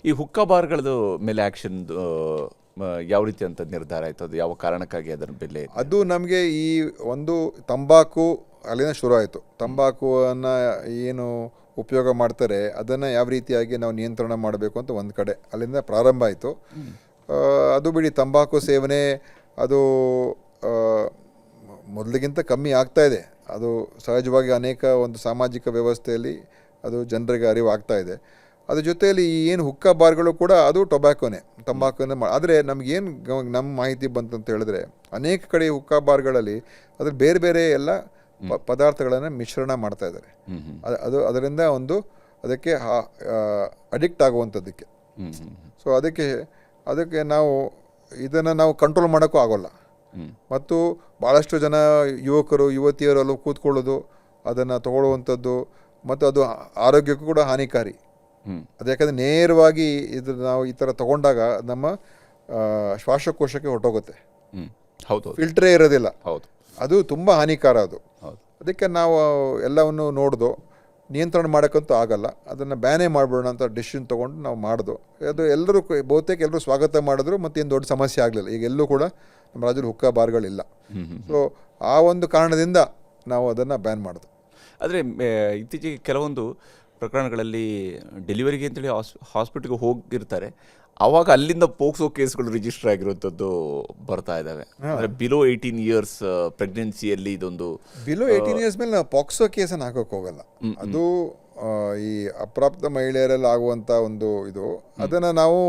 ಈ ಹುಕ್ಕಾ ಬಾರ್ಗಳದ್ದು ಮೇಲೆ ಆಕ್ಷನ್ ಯಾವ ರೀತಿ ಅಂತ ನಿರ್ಧಾರ ಆಯ್ತು? ಅದು ಯಾವ ಕಾರಣಕ್ಕಾಗಿ ಅದರ ಬೆಲೆ? ಅದು ನಮಗೆ ಈ ಒಂದು ತಂಬಾಕು ಅಲ್ಲಿಂದ ಶುರು ಆಯಿತು. ತಂಬಾಕುವನ್ನು ಏನು ಉಪಯೋಗ ಮಾಡ್ತಾರೆ ಅದನ್ನು ಯಾವ ರೀತಿಯಾಗಿ ನಾವು ನಿಯಂತ್ರಣ ಮಾಡಬೇಕು ಅಂತ ಒಂದು ಕಡೆ ಅಲ್ಲಿಂದ ಪ್ರಾರಂಭ ಆಯಿತು. ಅದು ಬಿಡಿ, ತಂಬಾಕು ಸೇವನೆ ಅದು ಮೊದಲಿಗಿಂತ ಕಮ್ಮಿ ಆಗ್ತಾ ಇದೆ. ಅದು ಸಹಜವಾಗಿ ಅನೇಕ ಒಂದು ಸಾಮಾಜಿಕ ವ್ಯವಸ್ಥೆಯಲ್ಲಿ ಅದು ಜನರಿಗೆ ಅರಿವು ಆಗ್ತಾ ಇದೆ. ಅದ್ರ ಜೊತೆಯಲ್ಲಿ ಈ ಏನು ಹುಕ್ಕಾ ಬಾರ್ಗಳು ಕೂಡ ಅದು ಟೊಬ್ಯಾಕೋನೇ, ತಂಬಾಕುನೇ ಆದರೆ ನಮಗೇನು ನಮ್ಮ ಮಾಹಿತಿ ಬಂತಂತ ಹೇಳಿದ್ರೆ ಅನೇಕ ಕಡೆ ಹುಕ್ಕಾ ಬಾರ್ಗಳಲ್ಲಿ ಅದ್ರ ಬೇರೆ ಬೇರೆ ಎಲ್ಲ ಪದಾರ್ಥಗಳನ್ನು ಮಿಶ್ರಣ ಮಾಡ್ತಾ ಇದ್ದಾರೆ. ಅದು ಅದರಿಂದ ಅದಕ್ಕೆ ಅಡಿಕ್ಟ್ ಆಗುವಂಥದ್ದಕ್ಕೆ. ಸೊ ಅದಕ್ಕೆ ಇದನ್ನು ನಾವು ಕಂಟ್ರೋಲ್ ಮಾಡೋಕ್ಕೂ ಆಗೋಲ್ಲ. ಮತ್ತು ಭಾಳಷ್ಟು ಜನ ಯುವಕರು ಯುವತಿಯರಲ್ಲೂ ಕೂತ್ಕೊಳ್ಳೋದು, ಅದನ್ನು ತಗೊಳ್ಳುವಂಥದ್ದು, ಮತ್ತು ಅದು ಆರೋಗ್ಯಕ್ಕೂ ಕೂಡ ಹಾನಿಕಾರಿ. ಅದು ಯಾಕಂದರೆ ನೇರವಾಗಿ ನಾವು ಈ ಥರ ತಗೊಂಡಾಗ ನಮ್ಮ ಶ್ವಾಸಕೋಶಕ್ಕೆ ಹೊರಟೋಗುತ್ತೆ. ಹೌದು, ಫಿಲ್ಟ್ರೇ ಇರೋದಿಲ್ಲ. ಹೌದು, ಅದು ತುಂಬ ಹಾನಿಕಾರ. ಅದು ಅದಕ್ಕೆ ನಾವು ಎಲ್ಲವನ್ನು ನೋಡ್ದು ನಿಯಂತ್ರಣ ಮಾಡೋಕ್ಕಂತೂ ಆಗಲ್ಲ. ಅದನ್ನು ಬ್ಯಾನೇ ಮಾಡಿಬಿಡೋಣ ಅಂತ ಡಿಸಿಷನ್ ತೊಗೊಂಡು ನಾವು ಮಾಡಿದ್ವು. ಅದು ಎಲ್ಲರೂ ಬಹುತೇಕ ಎಲ್ಲರೂ ಸ್ವಾಗತ ಮಾಡಿದ್ರು, ಮತ್ತೇನು ದೊಡ್ಡ ಸಮಸ್ಯೆ ಆಗಲಿಲ್ಲ. ಈಗ ಎಲ್ಲೂ ಕೂಡ ನಮ್ಮ ರಾಜ್ಯದಲ್ಲಿ ಹುಕ್ಕಾ ಬಾರ್ಗಳಿಲ್ಲ. ಸೊ ಆ ಒಂದು ಕಾರಣದಿಂದ ನಾವು ಅದನ್ನು ಬ್ಯಾನ್ ಮಾಡಿದ್ವು. ಆದರೆ ಇತ್ತೀಚೆಗೆ ಕೆಲವೊಂದು ಪ್ರಕರಣಗಳಲ್ಲಿ ಡೆಲಿವರಿಗೆ ಅಂತೇಳಿ ಹಾಸ್ಪಿಟ್ಲಿಗೆ ಹೋಗಿರ್ತಾರೆ, ಆವಾಗ ಅಲ್ಲಿಂದ ಪೋಕ್ಸೋ ಕೇಸ್ಗಳು ರಿಜಿಸ್ಟರ್ ಆಗಿರುವಂಥದ್ದು ಬರ್ತಾ ಇದ್ದಾವೆ. ಅಂದರೆ ಬಿಲೋ 18 ಇಯರ್ಸ್ ಪ್ರೆಗ್ನೆನ್ಸಿಯಲ್ಲಿ ಇದೊಂದು ಬಿಲೋ 18 ಇಯರ್ಸ್ ಮೇಲೆ ನಾವು ಪೋಕ್ಸೋ ಕೇಸನ್ನು ಹಾಕೋಕೆ ಹೋಗಲ್ಲ. ಅದು ಈ ಅಪ್ರಾಪ್ತ ಮಹಿಳೆಯರಲ್ಲಿ ಆಗುವಂಥ ಒಂದು ಇದು, ಅದನ್ನು ನಾವು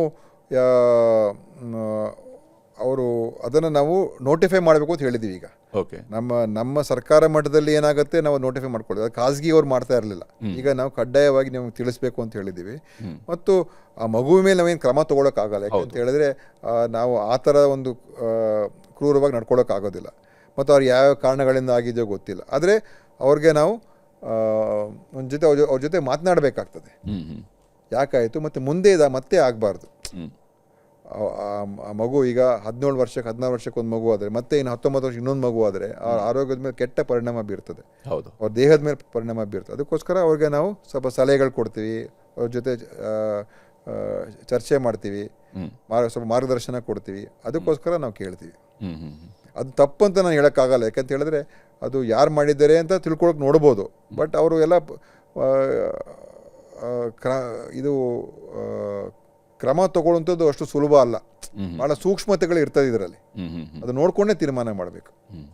ಅದನ್ನು ನಾವು ನೋಟಿಫೈ ಮಾಡಬೇಕು ಅಂತ ಹೇಳಿದ್ದೀವಿ. ಈಗ ಓಕೆ, ನಮ್ಮ ಸರ್ಕಾರ ಮಟ್ಟದಲ್ಲಿ ಏನಾಗುತ್ತೆ ನಾವು ನೋಟಿಫೈ ಮಾಡ್ಕೊಳ್ಳೋದು. ಅದು ಖಾಸಗಿಯವ್ರು ಮಾಡ್ತಾ ಇರಲಿಲ್ಲ. ಈಗ ನಾವು ಕಡ್ಡಾಯವಾಗಿ ನಿಮಗೆ ತಿಳಿಸ್ಬೇಕು ಅಂತ ಹೇಳಿದ್ದೀವಿ. ಮತ್ತು ಆ ಮಗುವಿನ ಮೇಲೆ ನಾವೇನು ಕ್ರಮ ತೊಗೊಳಕ್ಕಾಗಲ್ಲ. ಯಾಕಂತ ಹೇಳಿದ್ರೆ ನಾವು ಆ ಥರ ಒಂದು ಕ್ರೂರವಾಗಿ ನಡ್ಕೊಳ್ಳೋಕ್ಕಾಗೋದಿಲ್ಲ. ಮತ್ತು ಅವ್ರು ಯಾವ ಕಾರಣಗಳಿಂದ ಆಗಿದೆಯೋ ಗೊತ್ತಿಲ್ಲ. ಆದರೆ ಅವ್ರಿಗೆ ನಾವು ಅವ್ರ ಜೊತೆ ಮಾತನಾಡಬೇಕಾಗ್ತದೆ. ಯಾಕಾಯಿತು ಮತ್ತು ಮುಂದೆ ಮತ್ತೆ ಆಗಬಾರ್ದು. ಆ ಮಗು ಈಗ 17 ವರ್ಷಕ್ಕೆ 16 ವರ್ಷಕ್ಕೆ ಒಂದು ಮಗು ಆದರೆ, ಮತ್ತೆ ಇನ್ನು 19 ವರ್ಷಕ್ಕೆ ಇನ್ನೊಂದು ಮಗು ಆದರೆ ಅವ್ರ ಆರೋಗ್ಯದ ಮೇಲೆ ಕೆಟ್ಟ ಪರಿಣಾಮ ಬೀರ್ತದೆ. ಹೌದು, ಅವ್ರ ದೇಹದ ಮೇಲೆ ಪರಿಣಾಮ ಬೀರ್ತದೆ. ಅದಕ್ಕೋಸ್ಕರ ಅವ್ರಿಗೆ ನಾವು ಸ್ವಲ್ಪ ಸಲಹೆಗಳು ಕೊಡ್ತೀವಿ, ಅವ್ರ ಜೊತೆ ಚರ್ಚೆ ಮಾಡ್ತೀವಿ, ಸ್ವಲ್ಪ ಮಾರ್ಗದರ್ಶನ ಕೊಡ್ತೀವಿ. ಅದಕ್ಕೋಸ್ಕರ ನಾವು ಕೇಳ್ತೀವಿ. ಅದು ತಪ್ಪು ಅಂತ ನಾನು ಹೇಳೋಕ್ಕಾಗಲ್ಲ. ಯಾಕಂತ ಹೇಳಿದ್ರೆ ಅದು ಯಾರು ಮಾಡಿದ್ದಾರೆ ಅಂತ ತಿಳ್ಕೊಳಕ್ಕೆ ನೋಡ್ಬೋದು. ಬಟ್ ಅವರು ಎಲ್ಲ ಕ್ರಮ ತಗೊಳ್ಳುವಂಥದ್ದು ಅಷ್ಟು ಸುಲಭ ಅಲ್ಲ. ಭಾಳ ಸೂಕ್ಷ್ಮತೆಗಳು ಇರ್ತದೆ ಇದರಲ್ಲಿ. ಅದು ನೋಡಿಕೊಂಡೇ ತೀರ್ಮಾನ ಮಾಡಬೇಕು.